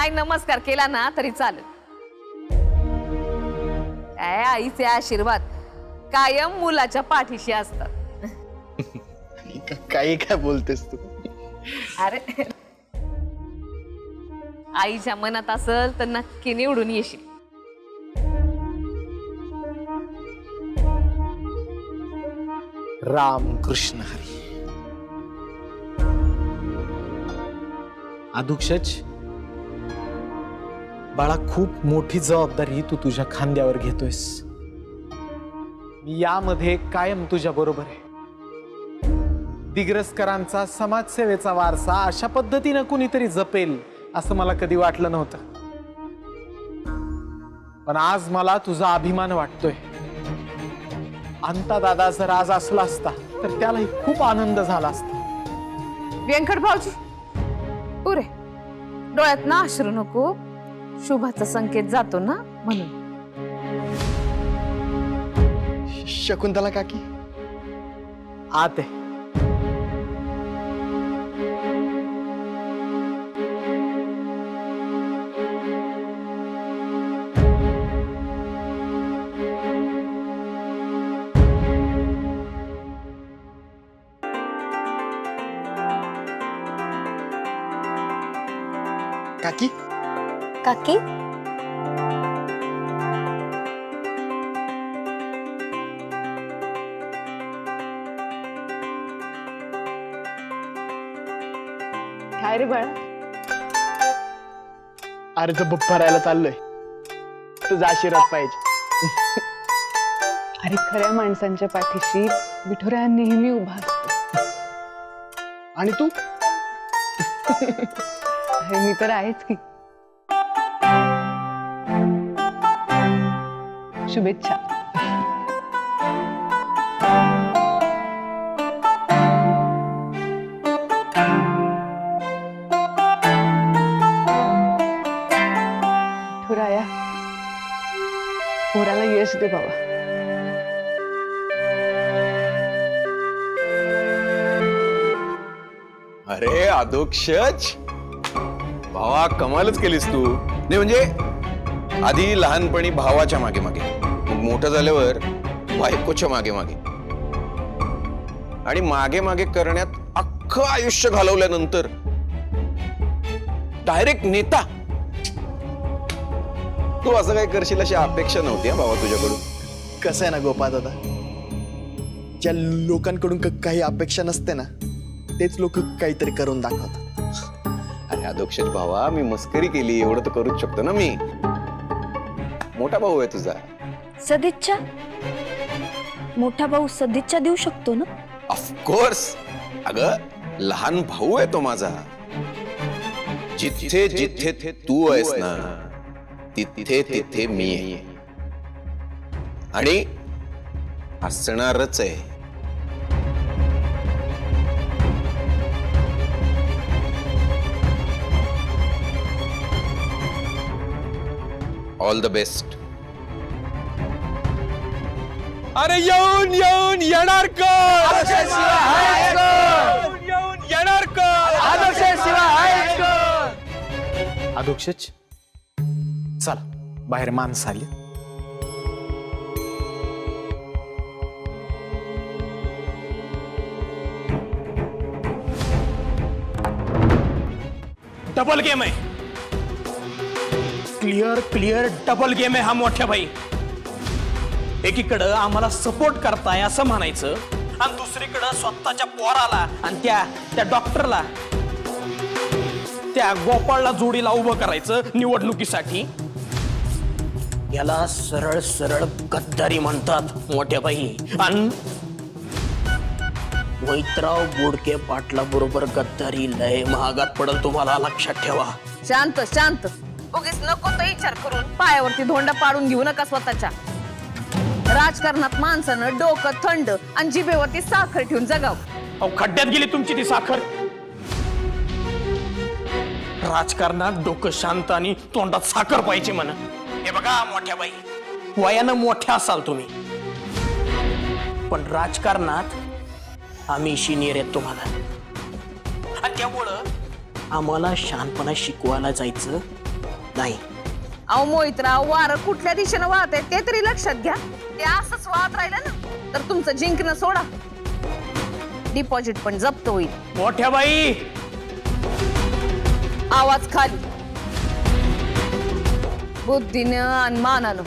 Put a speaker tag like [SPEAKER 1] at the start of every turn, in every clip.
[SPEAKER 1] नाही नमस्कार केला ना तरी चालेल. काय आईचे आशीर्वाद कायम मुलाच्या पाठीशी असतात.
[SPEAKER 2] काही काय बोलतेस तू?
[SPEAKER 1] अरे आईच्या मनात असेल तर नक्की निवडून येशील.
[SPEAKER 2] राम कृष्ण हरी. अधुक्षज बाळा, खूप मोठी जबाबदारी तू तुझ्या खांद्यावर घेतोयस. मी यामध्ये कायम तुझ्या बरोबर आहे. दिग्रसकरांचा समाजसेवेचा वारसा अशा पद्धतीनं कुणीतरी जपेल असं मला कधी वाटलं नव्हतं. पण आज मला तुझा अभिमान वाटतोय. अंता दादा जर आज असला असता तर त्यालाही खूप आनंद झाला असता.
[SPEAKER 1] व्यंकट भाऊजी पुरे डोळ्यात ना अश्रू नको. शुभाचा संकेत जातो ना म्हणून.
[SPEAKER 2] शकुंतला काकी आते. काकी
[SPEAKER 3] काकी
[SPEAKER 1] काय रे बाळा?
[SPEAKER 2] अरे तो भरायला चाललोय. तुझा आशीर्वाद पाहिजे.
[SPEAKER 4] अरे खऱ्या माणसांच्या पाठीशी विठुराया नेहमी उभा असतो.
[SPEAKER 2] आणि तू?
[SPEAKER 4] अरे मी तर आहेच की. शुभेच्छा. विठुराया पोराला यश दे बाबा.
[SPEAKER 5] अरे अधोक्षज भावा, कमालच केलीस तू. नाही म्हणजे आधी लहानपणी भावाच्या मागे मागे, मग मोठं झाल्यावर बायकोच्या मागे मागे, आणि मागे मागे करण्यात अख्खं आयुष्य घालवल्यानंतर डायरेक्ट नेता. तू असं काय करशील अशी अपेक्षा नव्हती हा भावा तुझ्याकडून.
[SPEAKER 2] कसं आहे ना गोपाळ दादा, ज्या लोकांकडून काही अपेक्षा नसते ना तेच लोक काहीतरी करून दाखवतात.
[SPEAKER 5] अरे अधोक्षज भावा, मी मस्करी केली, एवढं तर करूच शकतो ना मी. मोठा भाऊ आहे तुझा.
[SPEAKER 3] सदिच्छा मोठा भाऊ सदिच्छा देऊ शकतो ना?
[SPEAKER 5] ऑफकोर्स. अगं लहान भाऊ आहे तो माझा. जिथे जिथे तू आहेस ना तिथे तिथे मी आहे, आणि असणारच आहे. All the best.
[SPEAKER 6] अरे येऊन येऊन येणार कोण? येऊन येणार कोण?
[SPEAKER 2] अधोक्षज चला, बाहेर माणसं आली.
[SPEAKER 6] डबल गेम आहे. क्लिअर क्लिअर डबल गेम आहे हा मोठ्या भाई. एकीकडं आम्हाला सपोर्ट करताय असं म्हणायचं, आणि दुसरीकडं स्वतःच्या पोराला आणि त्या डॉक्टरला, त्या गोपाळला जोडीला उभं करायचं निवडणुकीसाठी. याला सरळ सरळ गद्दारी म्हणतात मोठ्या भाई. आणि वैतराव बोडके पाटला बरोबर गद्दारी लय महागात पडल, तुम्हाला लक्षात ठेवा.
[SPEAKER 1] शांत शांत. उगीच नको तो विचार करून पायावरती धोंडा पाडून घेऊ नका स्वतःच्या. राजकारणात माणसानं डोकं थंड आणि जिभेवरती साखर ठेवून जगाव.
[SPEAKER 6] अहो खड्ड्यात गेली तुमची ती साखर. राजकारणात डोकं शांत आणि तोंडात साखर पाहिजे म्हणा. हे बघा मोठ्या बाई, वयानं मोठ्या असाल तुम्ही, पण राजकारणात आम्ही सिनियर आहेत तुम्हाला, आणि त्यामुळं आम्हाला शहाणपणा शिकवायला जायचं नाही.
[SPEAKER 1] अहो मोहितराव, वारं कुठल्या दिशेनं वाहत आहे ते तरी लक्षात घ्या. ते असंच वाहत राहिलं ना तर तुमचं जिंकणं सोडा, डिपॉझिट पण जप्त होईल.
[SPEAKER 6] मोठ्या बाई,
[SPEAKER 1] आवाज खाली. बुद्धीनं आणि मानानं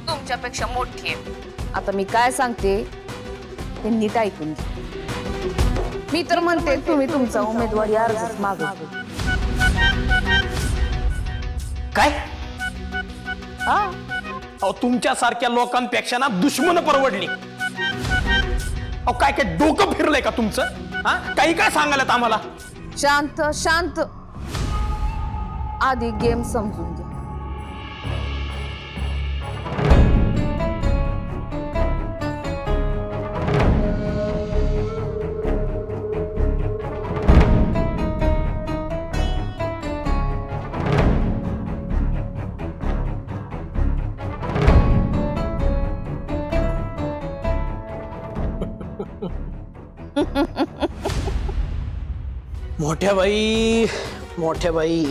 [SPEAKER 1] तुमच्यापेक्षा मोठी आहे. आता मी काय सांगते ते नीट ऐकून घ्या. मी तर म्हणते तुम्ही तुमचा उमेदवारी अर्जच मागा.
[SPEAKER 6] काय? अहो तुमच्यासारख्या लोकांपेक्षा ना दुश्मन परवडली. अहो काय काय डोकं फिरलंय का तुमचं? हा, काही काय सांगायला आम्हाला?
[SPEAKER 1] शांत शांत, आधी गेम समजून घ्या.
[SPEAKER 6] मोठ्या बाई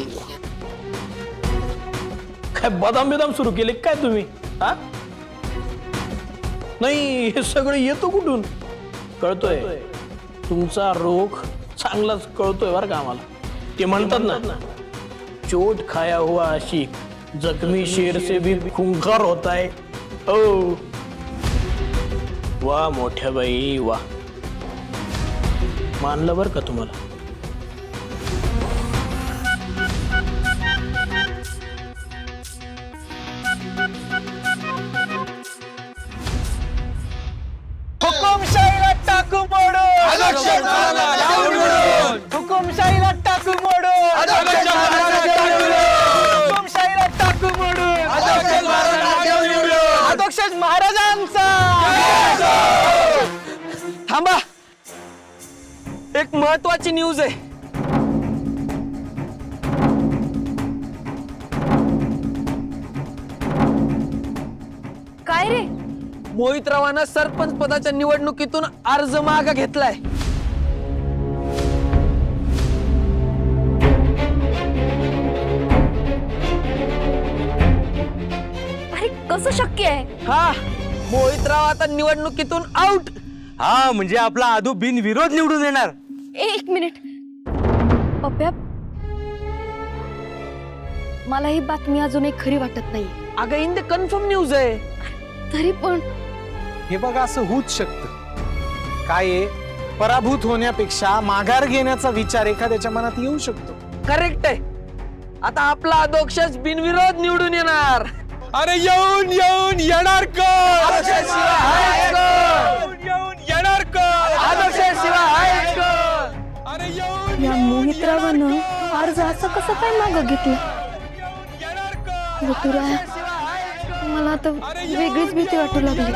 [SPEAKER 6] काय बदाम बिदाम सुरू केले काय तुम्ही? हा, नाही हे सगळं येतो कुठून? कळतोय तुमचा रोग चांगलाच कळतोय बरं का आम्हाला. ते म्हणतात ना, चोट खाया हुआ आशिक जख्मी शेर से भी खूंखार होता है. ओ वा मोठ्या बाई वा, मानलं बरं का तुम्हाला. हुकुमशाहीला टाकू मोडून, हुकुमशाहीला टाकू मोडून, हुकुमशाहीला टाकू मोडून, अध्यक्ष महाराजांचा. थांबा, एक महत्वाची न्यूज आहे.
[SPEAKER 3] काय रे?
[SPEAKER 7] मोहितरावांना सरपंच पदाच्या निवडणुकीतून अर्ज मागे घेतलाय.
[SPEAKER 3] अरे कसं शक्य आहे?
[SPEAKER 7] हा, मोहितराव आता निवडणुकीतून आउट.
[SPEAKER 8] हा म्हणजे आपला आदू बिनविरोध निवडून येणार.
[SPEAKER 3] एक मिनिट पप्प्या, मला ही बातमी अजूनही खरी वाटत नाही.
[SPEAKER 7] अगं इन द कन्फर्म न्यूज आहे.
[SPEAKER 3] तरी पण
[SPEAKER 8] हे बघा, असं होऊच शकतं. काय आहे, पराभूत होण्यापेक्षा माघार घेण्याचा विचार एखाद्याच्या मनात येऊ शकतो.
[SPEAKER 7] करेक्ट आहे. आता आपला अध्यक्षच बिनविरोध निवडून येणार.
[SPEAKER 8] अरे येऊन येऊन येणार येणार अरे येऊन
[SPEAKER 3] या मोहितरावानं अर्ज असं कसं काय मागं घेतलं? ऋतुराय, मला आता वेगळीच भीती वाटू लागली.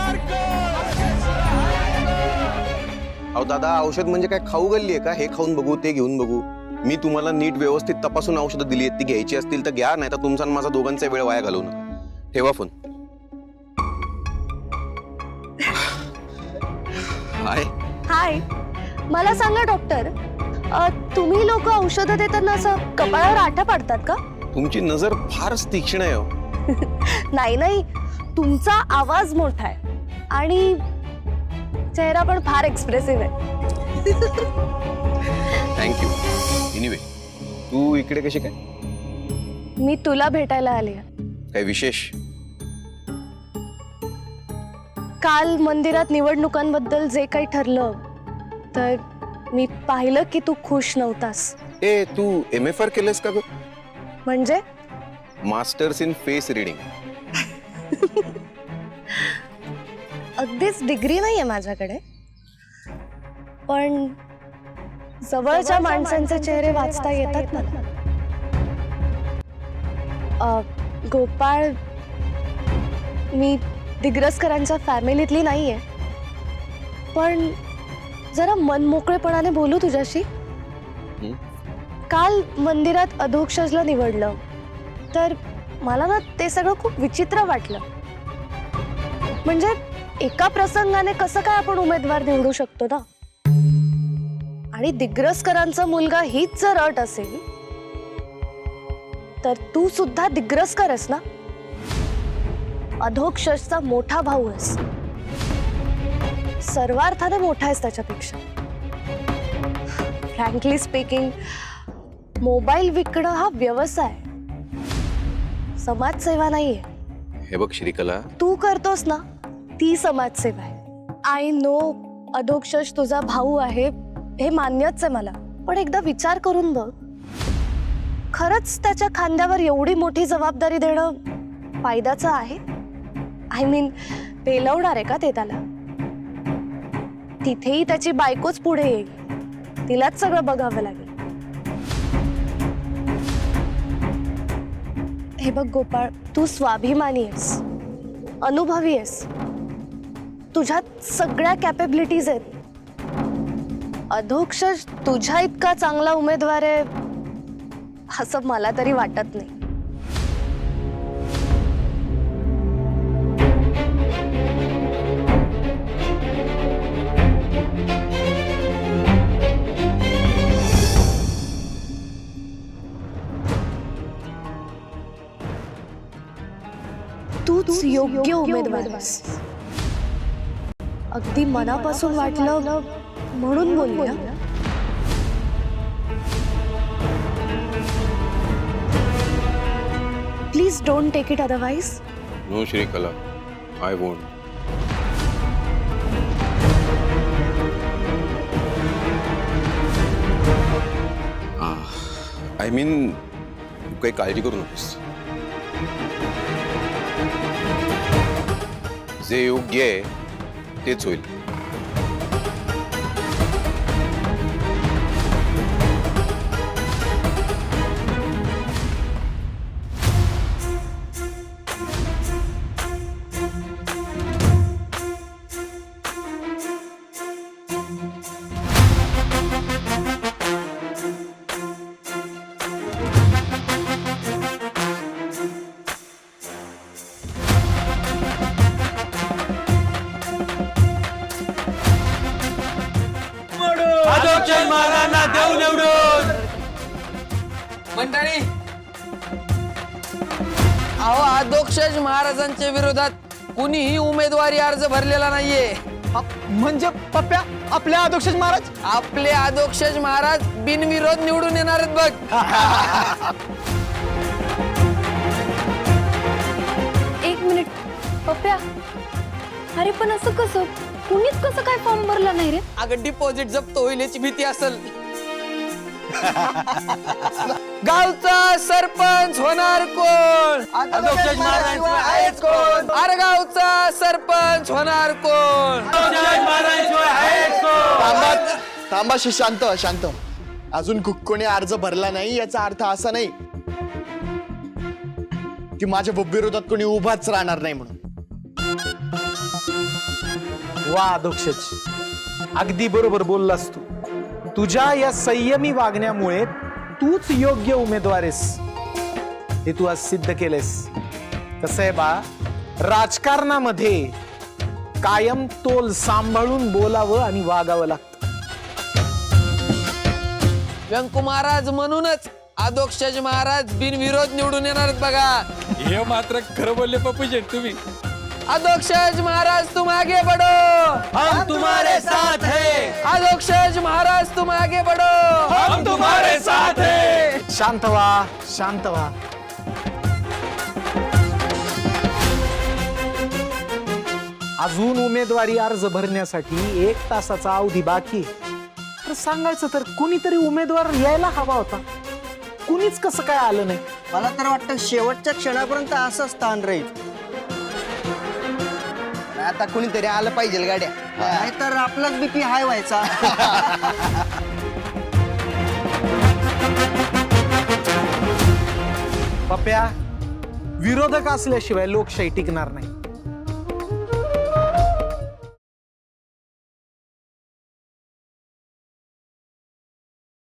[SPEAKER 5] अहो दादा, औषध म्हणजे काय खाऊ गल्ली आहे का? हे खाऊन बघू, ते घेऊन बघू. मी तुम्हाला नीट व्यवस्थित तपासून औषधं दिली आहेत. ती घ्यायची असतील तर घ्या, नाही तर तुमचा आणि माझा दोघांचा वेळ वाया घालवू नका. ठेवा फोन. हाय
[SPEAKER 3] हाय, मला सांगा डॉक्टर, तुम्ही लोक औषधं देताना असं कपाळावर आठा पाडतात का?
[SPEAKER 5] तुमची नजर फारच तीक्ष्ण आहे.
[SPEAKER 3] नाही नाही, तुमचा आवाज मोठा आहे आणि चेहरा पण फार एक्सप्रेसिव्ह आहे.
[SPEAKER 5] थँक्यू. एनिवे, तू इकडे कशी काय?
[SPEAKER 3] मी तुला भेटायला आले.
[SPEAKER 5] काय विशेष?
[SPEAKER 3] काल मंदिरात निवडणुकांबद्दल जे काही ठरलं, तर मी पाहिलं की तू खुश नव्हतास.
[SPEAKER 5] ए, तू MFR केलंस का ग?
[SPEAKER 3] म्हणजे
[SPEAKER 5] मास्टर्स इन फेस रिडिंग.
[SPEAKER 3] अगदीच डिग्री नाहीये माझ्याकडे, पण जवळच्या माणसांचे चेहरे वाचता येतात ना. गोपाळ, मी दिग्रसकरांच्या फॅमिलीतली नाहीये, पण जरा मनमोकळेपणाने बोलू तुझ्याशी. काल मंदिरात अधोक्षजला निवडलं, तर मला ना ते सगळं खूप विचित्र वाटलं. म्हणजे एका प्रसंगाने कसं काय आपण उमेदवार निवडू शकतो ना. आणि दिग्रसकरांचा मुलगा हीच जर अट असेल तर तू सुद्धा दिग्रसकर आहेस ना? अधोक्षजचा मोठा भाऊ आहेस. सर्वार्थाने मोठा आहेस त्याच्यापेक्षा. फ्रँकली स्पीकिंग, मोबाईल विकणं हा व्यवसाय, समाजसेवा नाहीये.
[SPEAKER 5] हे बघ श्रीकला,
[SPEAKER 3] तू करतोस ना ती समाजसेवा आहे. आय नो अधोक्षज तुझा भाऊ आहे, हे मान्यच आहे मला. पण एकदा विचार करून बघ, खरंच त्याच्या खांद्यावर एवढी मोठी जबाबदारी देणं फायद्याचं आहे? आय मीन, पेलवणार आहे का ते त्याला? तिथेही त्याची बायकोच पुढे येईल, तिलाच सगळं बघावं लागेल. हे बघ गोपाळ, तू स्वाभिमानी आहेस, अनुभवी आहेस, तुझ्यात सगळ्या कॅपेबिलिटीज आहेत. अधोक्षज तुझ्या इतका चांगला उमेदवार आहे असं मला तरी वाटत नाही. तूच योग्य उमेदवार आहेस. अगदी मनापासून वाटलं म्हणून बोलली ना. Please don't take it otherwise.
[SPEAKER 5] No Shrikala, I won't. I mean, तू काही काळजी करू नकोस. जे योग्य आहे तेच होईल.
[SPEAKER 7] मंडळी, अहो, अधोक्षज महाराजांच्या विरोधात कुणीही उमेदवारी अर्ज भरलेला नाहीये.
[SPEAKER 8] म्हणजे पप्प्या, आपल्या अधोक्षज महाराज?
[SPEAKER 7] आपले अधोक्षज महाराज बिनविरोध निवडून येणार आहेत बघ.
[SPEAKER 3] एक मिनिट पप्प्या, अरे पण असं कसं? कुणीच कसं काय फॉर्म भरला नाही रे?
[SPEAKER 7] अगं डिपॉझिट जप्त होईल याची भीती असेल. गावचा सरपंच होणार कोण? अधोक्षज महाराजांशिवाय आहेच कोण? अरे गावचा सरपंच होणार कोण? अधोक्षज महाराजांशिवाय आहेच कोण?
[SPEAKER 2] थांबा, शांत शांत. अजून कोणी अर्ज भरला नाही याचा अर्थ असा नाही की माझ्या विरोधात कोणी उभाच राहणार नाही म्हणून.
[SPEAKER 8] वा अधोक्षज, अगदी बरोबर बोललास तू. तुझ्या या संयमी वागण्यामुळे तूच योग्य उमेदवार आहेस हे तू आज सिद्ध केलेस. कसं आहे बा, राजकारणामध्ये कायम तोल सांभाळून बोलावं आणि वागावं लागतं.
[SPEAKER 7] व्यंकू महाराज म्हणूनच अधोक्षज महाराज बिनविरोध निवडून येणार आहेत बघा.
[SPEAKER 9] हे मात्र खरं बोलले पप्पू शेठ तुम्ही.
[SPEAKER 7] अधोक्षज महाराज तुम आगे बढ़ो, हम तुम्हारे साथ हैं. अधोक्षज महाराज तुम आगे बढ़ो, हम तुम्हारे साथ हैं.
[SPEAKER 8] शांत व्हा, शांत व्हा. अजून उमेदवारी अर्ज भरण्यासाठी 1 तासाचा अवधी बाकी. तर सांगायचं तर कुणीतरी उमेदवार यायला हवा होता. कुणीच कसं काय आलं नाही?
[SPEAKER 10] मला तर वाटतं शेवटच्या क्षणापर्यंत असं स्थान राहील.
[SPEAKER 2] आता कुणीतरी आलं पाहिजे गाड्या,
[SPEAKER 10] नाहीतर आपलाच बीपी हाय व्हायचा.
[SPEAKER 8] पप्प्या, विरोधक असल्याशिवाय लोकशाही टिकणार नाही.